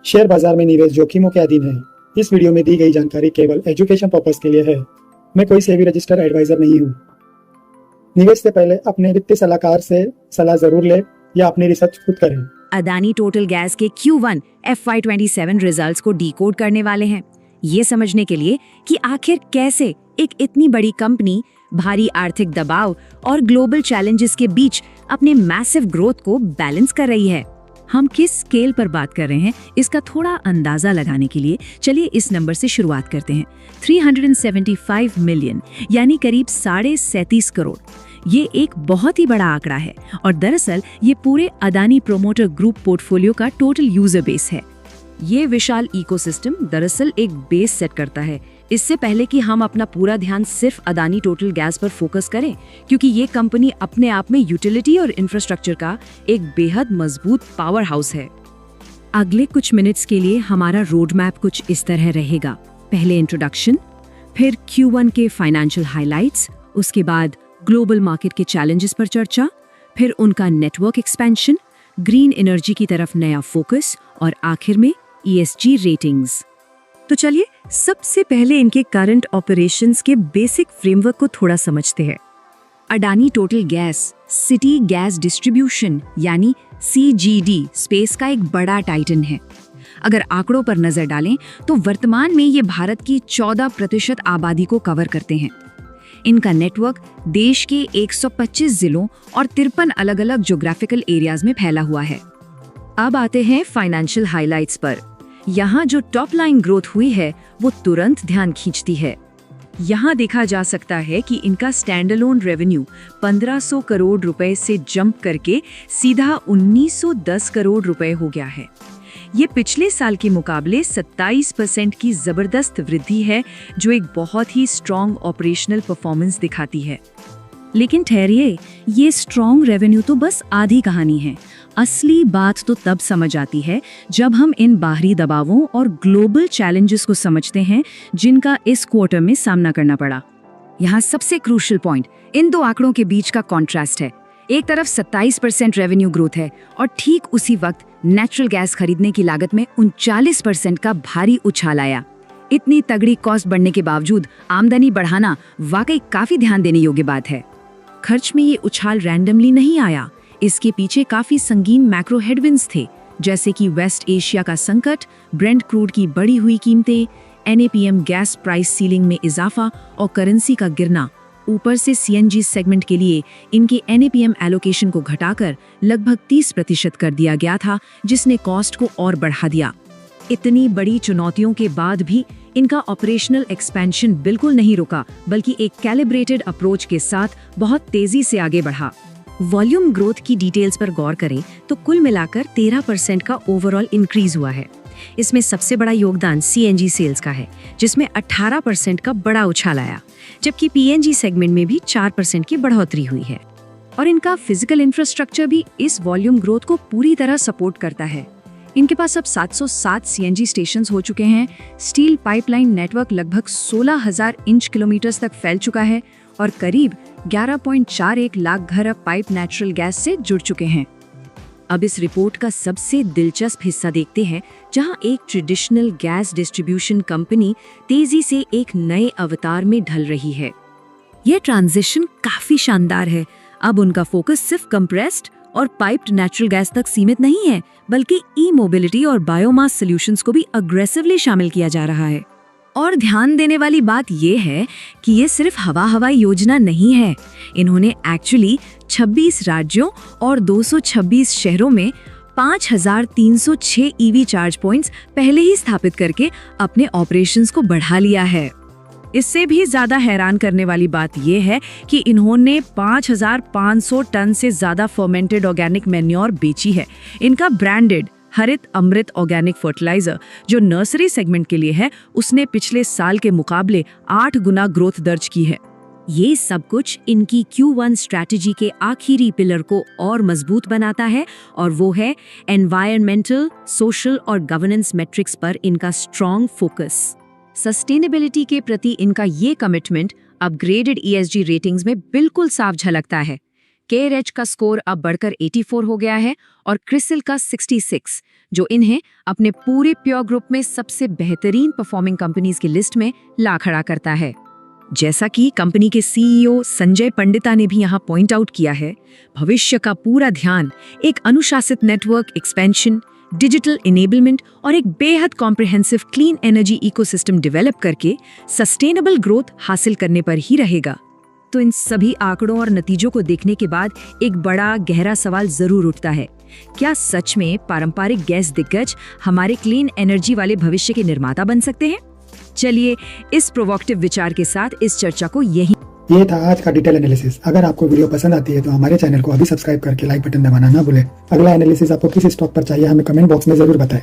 Share बाजार में निवेश जोखिमों के अधीन है। इस वीडियो में दी गई जानकारी केवल एजुकेशन पर्पस के लिए है। मैं कोई सेबी रजिस्टर्ड एडवाइजर नहीं हूँ। निवेश से पहले अपने वित्तीय सलाहकार से सलाह जरूर लें या अपनी रिसर्च खुद करें। अदानी टोटल गैस के Q1 FY27 रिजल्ट्स को डीकोड करने वाले हैं, ये समझने के लिए कि आखिर कैसे एक इतनी बड़ी कंपनी भारी आर्थिक दबाव और ग्लोबल चैलेंजेस के बीच अपने मैसिव ग्रोथ को बैलेंस कर रही है। हम किस स्केल पर बात कर रहे हैं इसका थोड़ा अंदाजा लगाने के लिए चलिए इस नंबर से शुरुआत करते हैं। 375 मिलियन यानी करीब 37.5 करोड़। ये एक बहुत ही बड़ा आंकड़ा है और दरअसल ये पूरे अदानी प्रोमोटर ग्रुप पोर्टफोलियो का टोटल यूजर बेस है। ये विशाल इकोसिस्टम दरअसल एक बेस सेट करता है। इससे पहले कि हम अपना पूरा ध्यान सिर्फ अदानी टोटल गैस पर फोकस करें, क्योंकि ये कंपनी अपने आप में यूटिलिटी और इंफ्रास्ट्रक्चर का एक बेहद मजबूत पावर हाउस है। अगले कुछ मिनट्स के लिए हमारा रोड मैप कुछ इस तरह रहेगा। पहले इंट्रोडक्शन, फिर Q1 के फाइनेंशियल हाइलाइट्स, उसके बाद ग्लोबल मार्केट के चैलेंजेस पर चर्चा, फिर उनका नेटवर्क एक्सपेंशन, ग्रीन एनर्जी की तरफ नया फोकस और आखिर में ESG रेटिंग्स। तो चलिए सबसे पहले इनके करंट ऑपरेशंस के बेसिक फ्रेमवर्क को थोड़ा समझते हैं। Adani total gas city gas distribution यानी CGD स्पेस का एक बड़ा टाइटन है। अगर आंकड़ों पर नजर डालें तो वर्तमान में ये भारत की 14% आबादी को कवर करते हैं। इनका नेटवर्क देश के 125 जिलों और 53 अलग अलग ज्योग्राफिकल एरियाज में फैला हुआ है। अब आते हैं फाइनेंशियल हाइलाइट्स पर। यहाँ जो टॉप लाइन ग्रोथ हुई है वो तुरंत ध्यान खींचती है। यहाँ देखा जा सकता है कि इनका स्टैंडअलोन रेवेन्यू 1500 करोड़ रुपए से जंप करके सीधा 1910 करोड़ रुपए हो गया है। ये पिछले साल के मुकाबले 27% की जबरदस्त वृद्धि है, जो एक बहुत ही स्ट्रॉन्ग ऑपरेशनल परफॉर्मेंस दिखाती है। लेकिन ठहरिए, ये स्ट्रॉन्ग रेवेन्यू तो बस आधी कहानी है। असली बात तो तब समझ आती है जब हम इन बाहरी दबावों और ग्लोबल चैलेंजेस को समझते हैं जिनका इस क्वार्टर में सामना करना पड़ा। यहाँ सबसे क्रूशियल पॉइंट इन दो आंकड़ों के बीच का कॉन्ट्रास्ट है। एक तरफ 27% रेवेन्यू ग्रोथ है और ठीक उसी वक्त नेचुरल गैस खरीदने की लागत में 39% का भारी उछाल आया। इतनी तगड़ी कॉस्ट बढ़ने के बावजूद आमदनी बढ़ाना वाकई काफी ध्यान देने योग्य बात है। खर्च में ये उछाल रैंडमली नहीं आया, इसके पीछे काफी संगीन मैक्रो हेडविंड्स थे, जैसे कि वेस्ट एशिया का संकट, ब्रेंट क्रूड की बढ़ी हुई कीमतें, NAPM गैस प्राइस सीलिंग में इजाफा और करेंसी का गिरना। ऊपर से CNG सेगमेंट के लिए इनके NAPM एलोकेशन को घटाकर लगभग 30% कर दिया गया था, जिसने कॉस्ट को और बढ़ा दिया। इतनी बड़ी चुनौतियों के बाद भी इनका ऑपरेशनल एक्सपेंशन बिल्कुल नहीं रुका, बल्कि एक कैलिब्रेटेड अप्रोच के साथ बहुत तेजी से आगे बढ़ा। वॉल्यूम ग्रोथ की डिटेल्स पर गौर करें तो कुल मिलाकर 13% का ओवरऑल इंक्रीज हुआ है। इसमें सबसे बड़ा योगदान CNG सेल्स का है, जिसमें 18% का बड़ा उछाल आया, जबकि PNG सेगमेंट में भी 4% की बढ़ोतरी हुई है। और इनका फिजिकल इंफ्रास्ट्रक्चर भी इस वॉल्यूम ग्रोथ को पूरी तरह सपोर्ट करता है। इनके पास अब 707 CNG स्टेशन हो चुके हैं। स्टील पाइपलाइन नेटवर्क लगभग 16,000 इंच किलोमीटर तक फैल चुका है और करीब 11.41 लाख घर अब पाइप नेचुरल गैस से जुड़ चुके हैं। अब इस रिपोर्ट का सबसे दिलचस्प हिस्सा देखते हैं, जहां एक ट्रेडिशनल गैस डिस्ट्रीब्यूशन कंपनी तेजी से एक नए अवतार में ढल रही है। यह ट्रांजिशन काफी शानदार है। अब उनका फोकस सिर्फ कंप्रेस्ड और पाइप्ड नेचुरल गैस तक सीमित नहीं है, बल्कि ई-मोबिलिटी और बायोमास सॉल्यूशंस को भी अग्रेसिवली शामिल किया जा रहा है। और ध्यान देने वाली बात यह है कि ये सिर्फ हवाई योजना नहीं है। इन्होंने एक्चुअली 26 राज्यों और 226 शहरों में 5,306 EV चार्ज पॉइंट्स पहले ही स्थापित करके अपने ऑपरेशंस को बढ़ा लिया है। इससे भी ज्यादा हैरान करने वाली बात यह है कि इन्होंने 5,500 टन से ज्यादा फर्मेंटेड ऑर्गेनिक मैन्योर बेची है। इनका ब्रांडेड हरित अमृत ऑर्गेनिक फर्टिलाइजर, जो नर्सरी सेगमेंट के लिए है, उसने पिछले साल के मुकाबले 8 गुना ग्रोथ दर्ज की है। ये सब कुछ इनकी Q1 स्ट्रैटेजी के आखिरी पिलर को और मजबूत बनाता है, और वो है एनवायरमेंटल, सोशल और गवर्नेंस मैट्रिक्स पर इनका स्ट्रॉन्ग फोकस। सस्टेनेबिलिटी के प्रति इनका ये कमिटमेंट अपग्रेडेड ESG रेटिंग्स में बिल्कुल साफ झलकता है। CareEdge का स्कोर अब बढ़कर 84 हो गया है और क्रिसिल का 66, जो इन्हें अपने पूरे प्योर ग्रुप में सबसे बेहतरीन परफॉर्मिंग कंपनीज की लिस्ट में ला खड़ा करता है। जैसा कि कंपनी के सीईओ संजय पंडिता ने भी यहाँ पॉइंट आउट किया है, भविष्य का पूरा ध्यान एक अनुशासित नेटवर्क एक्सपेंशन, डिजिटल इनेबलमेंट और एक बेहद comprehensive clean energy ecosystem develop करके सस्टेनेबल ग्रोथ हासिल करने पर ही रहेगा। तो इन सभी आंकड़ों और नतीजों को देखने के बाद एक बड़ा गहरा सवाल जरूर उठता है, क्या सच में पारंपरिक गैस दिग्गज हमारे क्लीन एनर्जी वाले भविष्य के निर्माता बन सकते हैं? चलिए इस प्रोवोकेटिव विचार के साथ इस चर्चा को यहीं। ये था आज का डिटेल एनालिसिस। अगर आपको वीडियो पसंद आती है तो हमारे चैनल को अभी सब्सक्राइब करके लाइक बटन दबाना ना भूलें। अगला एनालिसिस आपको किस स्टॉक पर चाहिए हमें कमेंट बॉक्स में जरूर बताएं।